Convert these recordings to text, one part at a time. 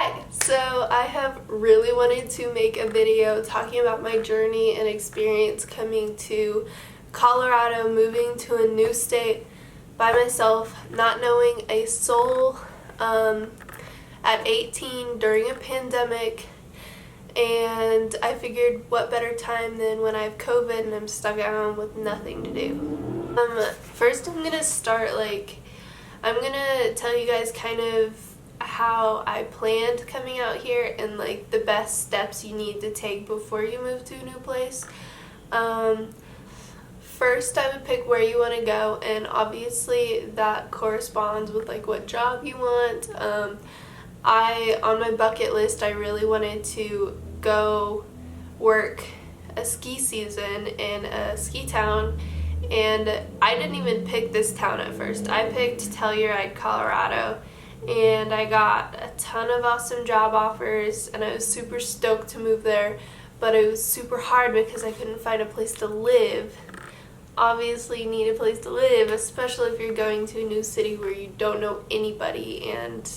Hi! So I have really wanted to make a video talking about my journey and experience coming to Colorado, moving to a new state by myself, not knowing a soul at 18 during a pandemic, and I figured what better time than when I have COVID and I'm stuck at home with nothing to do. First I'm gonna start I'm gonna tell you guys kind of how I planned coming out here and the best steps you need to take before you move to a new place. First I would pick where you want to go, and obviously that corresponds with what job you want. On my bucket list I really wanted to go work a ski season in a ski town, and I didn't even pick this town at first. I picked Telluride, Colorado, and I got a ton of awesome job offers and I was super stoked to move there, but it was super hard because I couldn't find a place to live. Obviously you need a place to live, especially if you're going to a new city where you don't know anybody, and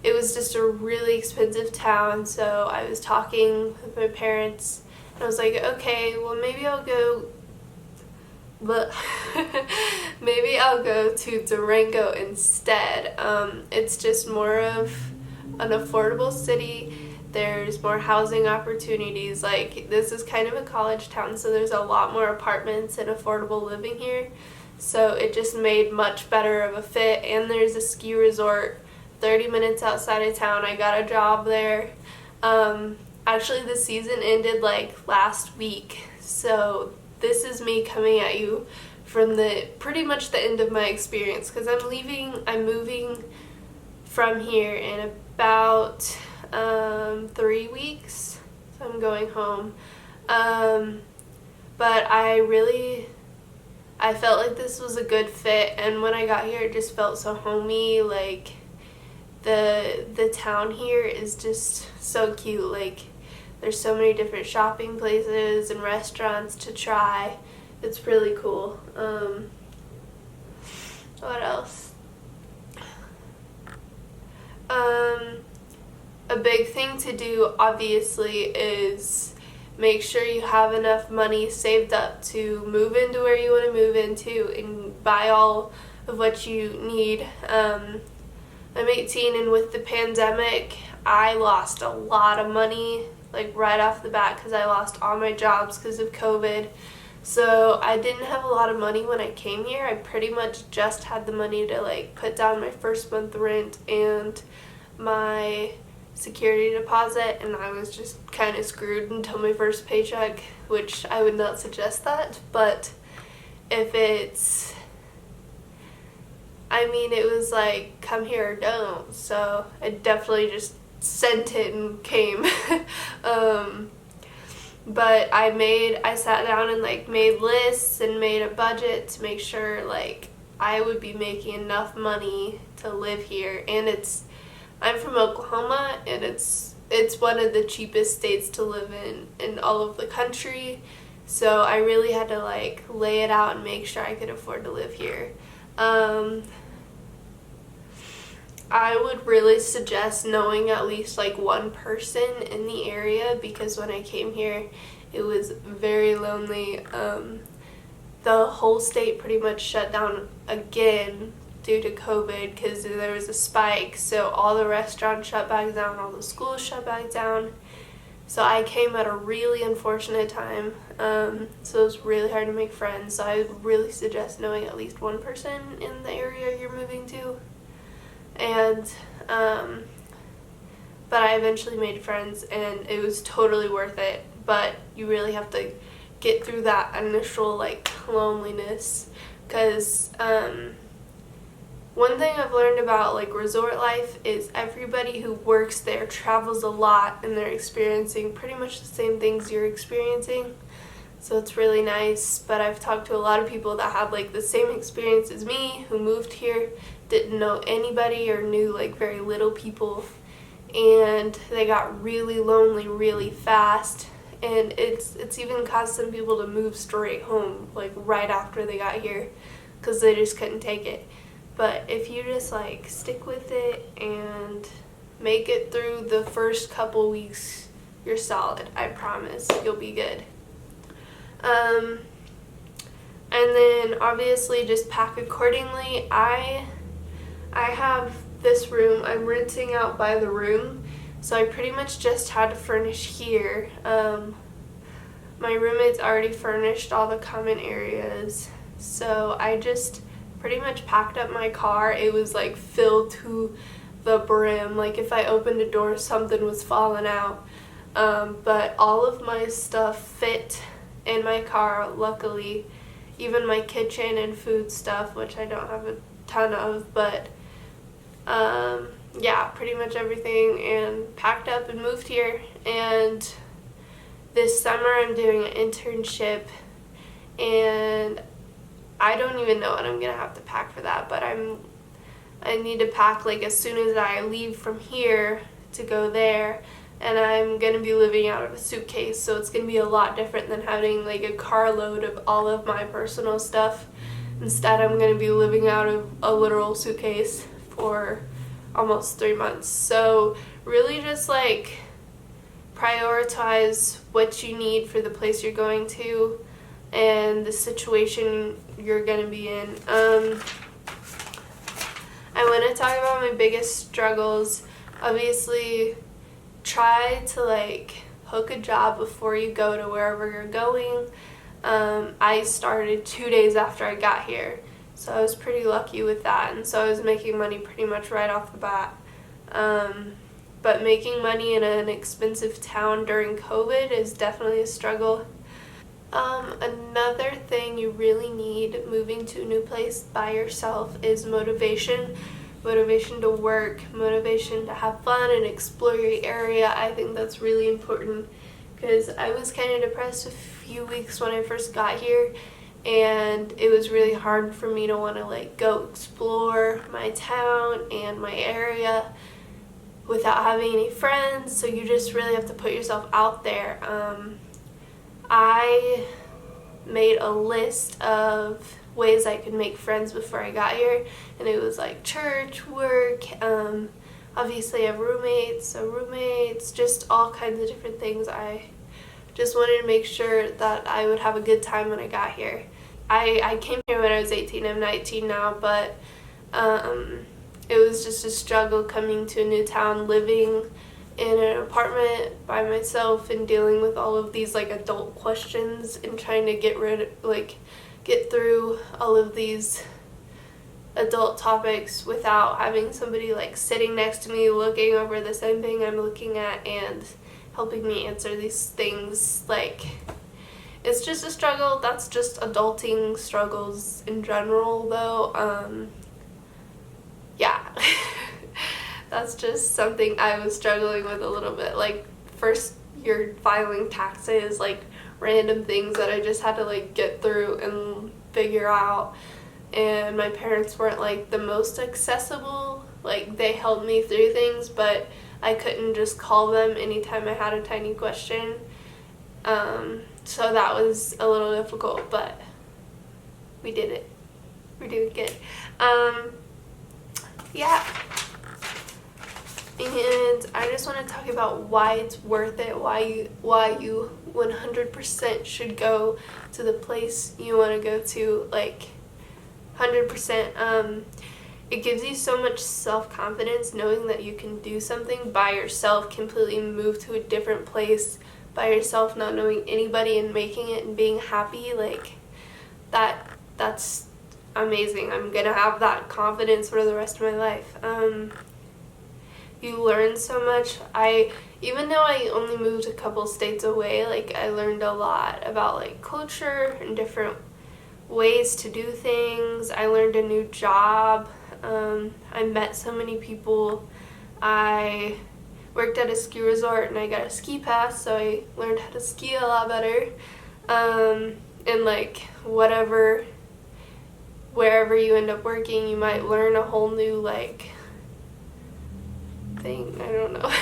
it was just a really expensive town. So I was talking with my parents and I was like, okay, well maybe I'll go to Durango instead. It's just more of an affordable city. There's more housing opportunities. This is kind of a college town, so there's a lot more apartments and affordable living here. So it just made much better of a fit, and there's a ski resort 30 minutes outside of town. I got a job there. Actually the season ended last week, so this is me coming at you from pretty much the end of my experience, because I'm moving from here in about 3 weeks, so I'm going home. But I felt like this was a good fit, and when I got here it just felt so homey. The town here is just so cute. There's so many different shopping places and restaurants to try. It's really cool. What else? A big thing to do obviously is make sure you have enough money saved up to move into where you want to move into and buy all of what you need. I'm 18, and with the pandemic I lost a lot of money right off the bat because I lost all my jobs because of COVID. So I didn't have a lot of money when I came here. I pretty much just had the money to put down my first month rent and my security deposit, and I was just kind of screwed until my first paycheck, which I would not suggest that. But if it was come here or don't, so I definitely just sent it and came. But I sat down and made lists and made a budget to make sure I would be making enough money to live here. And I'm from Oklahoma, and it's one of the cheapest states to live in all of the country. So I really had to lay it out and make sure I could afford to live here. I would really suggest knowing at least one person in the area, because when I came here it was very lonely. The whole state pretty much shut down again due to COVID because there was a spike, so all the restaurants shut back down, all the schools shut back down. So I came at a really unfortunate time, so it was really hard to make friends. So I would really suggest knowing at least one person in the area you're moving to. And but I eventually made friends and it was totally worth it. But you really have to get through that initial loneliness, because one thing I've learned about resort life is everybody who works there travels a lot, and they're experiencing pretty much the same things you're experiencing. So it's really nice. But I've talked to a lot of people that had the same experience as me, who moved here, didn't know anybody or knew very little people, and they got really lonely really fast, and it's even caused some people to move straight home right after they got here because they just couldn't take it. But if you just stick with it and make it through the first couple weeks, you're solid. I promise. You'll be good. And then obviously just pack accordingly. I have this room. I'm renting out by the room, so I pretty much just had to furnish here. My roommates already furnished all the common areas, so I just pretty much packed up my car. It was like filled to the brim. Like if I opened a door, something was falling out. But all of my stuff fit in my car, luckily. Even my kitchen and food stuff, which I don't have a ton of, but yeah, pretty much everything, and packed up and moved here. And this summer I'm doing an internship, and I don't even know what I'm gonna have to pack for that, but I need to pack like as soon as I leave from here to go there, and I'm gonna be living out of a suitcase, so it's gonna be a lot different than having like a carload of all of my personal stuff. Instead, I'm gonna be living out of a literal suitcase for almost 3 months. So really just like prioritize what you need for the place you're going to and the situation you're gonna be in. I want to talk about my biggest struggles. Obviously, try to like hook a job before you go to wherever you're going. I started 2 days after I got here, so I was pretty lucky with that, and so I was making money pretty much right off the bat. But making money in an expensive town during COVID is definitely a struggle. Another thing you really need moving to a new place by yourself is motivation. Motivation to work, motivation to have fun and explore your area. I think that's really important because I was kind of depressed a few weeks when I first got here, and it was really hard for me to want to like go explore my town and my area without having any friends, so you just really have to put yourself out there. I made a list of ways I could make friends before I got here, and it was like church, work, obviously I have roommates, just all kinds of different things. I just wanted to make sure that I would have a good time when I got here. I came here when I was 18, I'm 19 now, but it was just a struggle coming to a new town, living in an apartment by myself and dealing with all of these like adult questions and trying to get through all of these adult topics without having somebody like sitting next to me looking over the same thing I'm looking at and helping me answer these things. Like, it's just a struggle. That's just adulting struggles in general though. Yeah. That's just something I was struggling with a little bit. Like, first you're filing taxes, like random things that I just had to like get through and figure out, and my parents weren't like the most accessible. Like, they helped me through things, but I couldn't just call them anytime I had a tiny question. So that was a little difficult, but we did it. We're doing good. Yeah. And I just want to talk about why it's worth it, why you 100% should go to the place you want to go to, like 100%. It gives you so much self-confidence knowing that you can do something by yourself, completely move to a different place by yourself, not knowing anybody, and making it and being happy. Like, that's amazing. I'm gonna have that confidence for the rest of my life. You learn so much. Even though I only moved a couple states away, like, I learned a lot about like culture and different ways to do things. I learned a new job. I met so many people. I worked at a ski resort and I got a ski pass, so I learned how to ski a lot better. And like wherever you end up working, you might learn a whole new like thing. I don't know.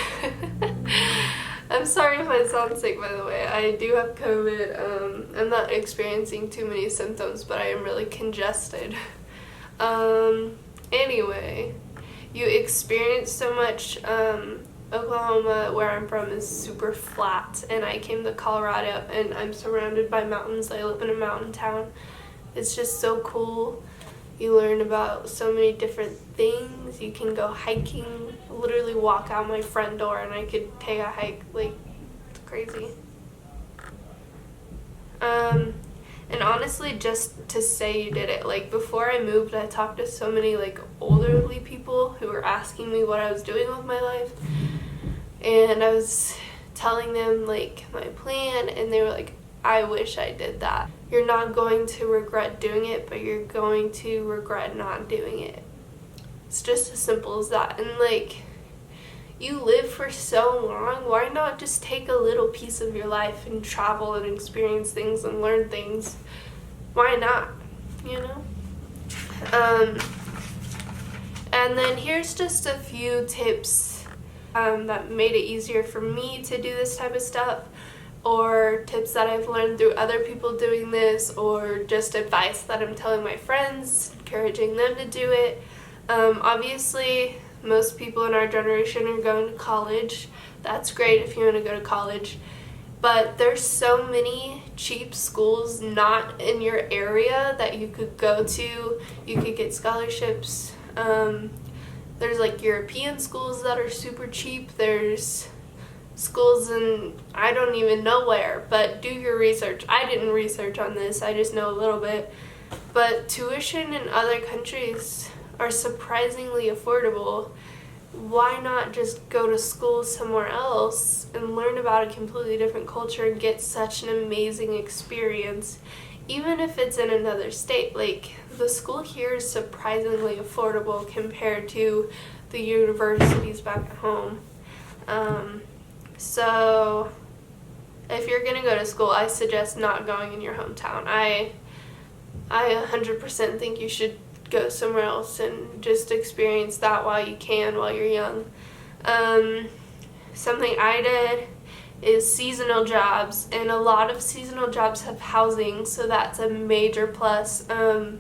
I'm sorry if I sound sick, by the way. I do have COVID. I'm not experiencing too many symptoms, but I am really congested. Anyway, you experience so much. Oklahoma, where I'm from, is super flat, and I came to Colorado and I'm surrounded by mountains. I live in a mountain town. It's just so cool. You learn about so many different things. You can go hiking, literally walk out my front door and I could take a hike. Like, it's crazy. And honestly, just to say you did it, like, before I moved, I talked to so many, like, elderly people who were asking me what I was doing with my life, and I was telling them, like, my plan, and they were like, I wish I did that. You're not going to regret doing it, but you're going to regret not doing it. It's just as simple as that. And, like, you live for so long, why not just take a little piece of your life and travel and experience things and learn things? Why not, you know? And then here's just a few tips that made it easier for me to do this type of stuff, or tips that I've learned through other people doing this, or just advice that I'm telling my friends, encouraging them to do it. Obviously, most people in our generation are going to college. That's great if you want to go to college. But there's so many cheap schools not in your area that you could go to. You could get scholarships. There's like European schools that are super cheap. There's schools in I don't even know where, but do your research. I didn't research on this. I just know a little bit. But tuition in other countries are surprisingly affordable. Why not just go to school somewhere else and learn about a completely different culture and get such an amazing experience, even if it's in another state? Like, the school here is surprisingly affordable compared to the universities back at home. So if you're gonna go to school, I suggest not going in your hometown. I 100% think you should go somewhere else and just experience that while you can, while you're young. Something I did is seasonal jobs, and a lot of seasonal jobs have housing, so that's a major plus. A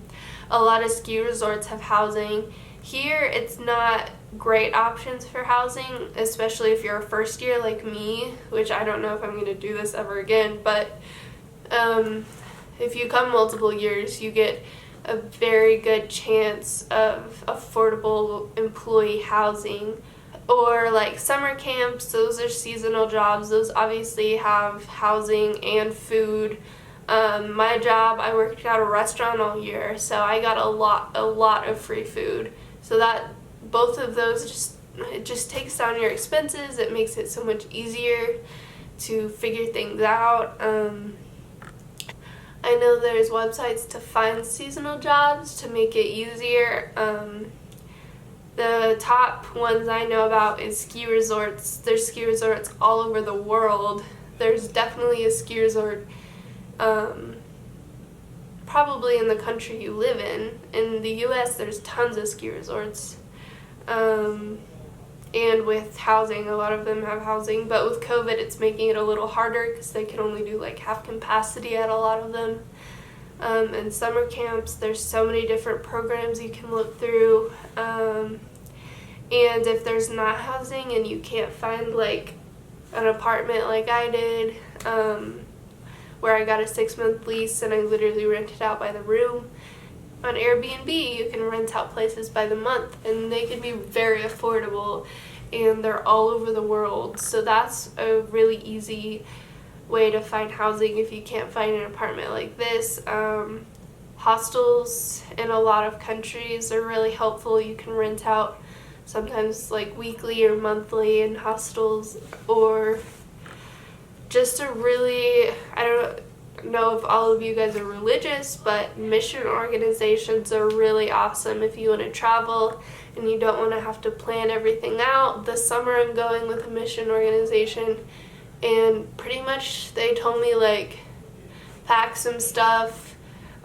lot of ski resorts have housing. Here, it's not great options for housing, especially if you're a first year like me, which I don't know if I'm going to do this ever again, but if you come multiple years, you get a very good chance of affordable employee housing. Or like summer camps, those are seasonal jobs. Those obviously have housing and food. My job, I worked at a restaurant all year, so I got a lot of free food. So that both of those it just takes down your expenses. It makes it so much easier to figure things out. I know there's websites to find seasonal jobs to make it easier. The top ones I know about is ski resorts. There's ski resorts all over the world. There's definitely a ski resort probably in the country you live in. In the US, there's tons of ski resorts. And with housing, a lot of them have housing, but with COVID, it's making it a little harder because they can only do like half capacity at a lot of them. And summer camps, there's so many different programs you can look through. And if there's not housing and you can't find like an apartment like I did, where I got a 6-month lease and I literally rented out by the room, on Airbnb, you can rent out places by the month, and they can be very affordable, and they're all over the world. So that's a really easy way to find housing if you can't find an apartment like this. Hostels in a lot of countries are really helpful. You can rent out sometimes like weekly or monthly in hostels, or just a really, I don't know if all of you guys are religious, but mission organizations are really awesome if you want to travel and you don't want to have to plan everything out. This summer I'm going with a mission organization, and pretty much they told me like pack some stuff.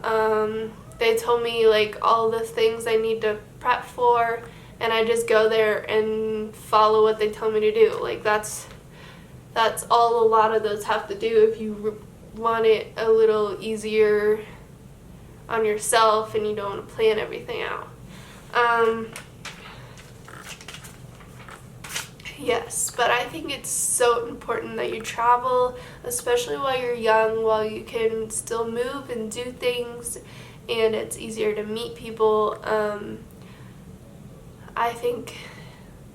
They told me like all the things I need to prep for, and I just go there and follow what they tell me to do. Like that's all a lot of those have to do if you want it a little easier on yourself and you don't want to plan everything out. Yes, but I think it's so important that you travel, especially while you're young, while you can still move and do things, and it's easier to meet people. I think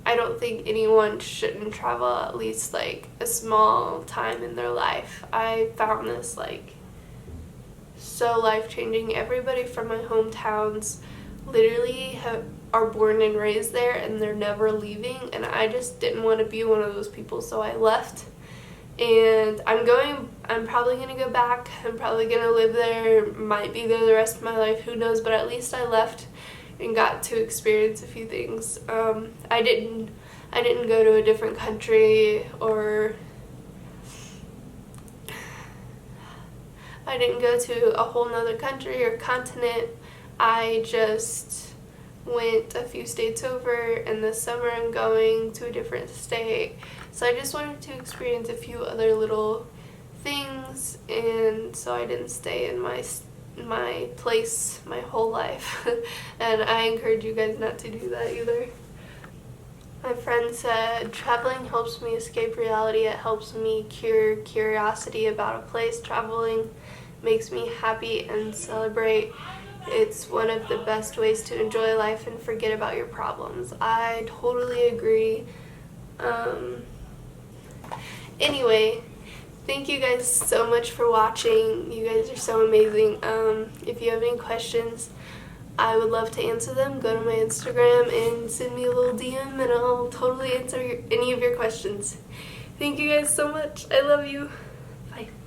I don't think anyone shouldn't travel at least like a small time in their life. I found this like so life-changing. Everybody from my hometowns literally are born and raised there and they're never leaving, and I just didn't want to be one of those people, so I left. And I'm probably going to go back. I'm probably going to live there, might be there the rest of my life, who knows, but at least I left and got to experience a few things. I didn't go to a different country, or I didn't go to a whole nother country or continent. I just went a few states over, and this summer I'm going to a different state. So I just wanted to experience a few other little things, and so I didn't stay in my place my whole life. And I encourage you guys not to do that either. My friend said, traveling helps me escape reality. It helps me cure curiosity about a place. Traveling makes me happy and celebrate. It's one of the best ways to enjoy life and forget about your problems. I totally agree. Anyway, thank you guys so much for watching. You guys are so amazing. If you have any questions, I would love to answer them. Go to my Instagram and send me a little DM, and I'll totally answer any of your questions. Thank you guys so much. I love you. Bye.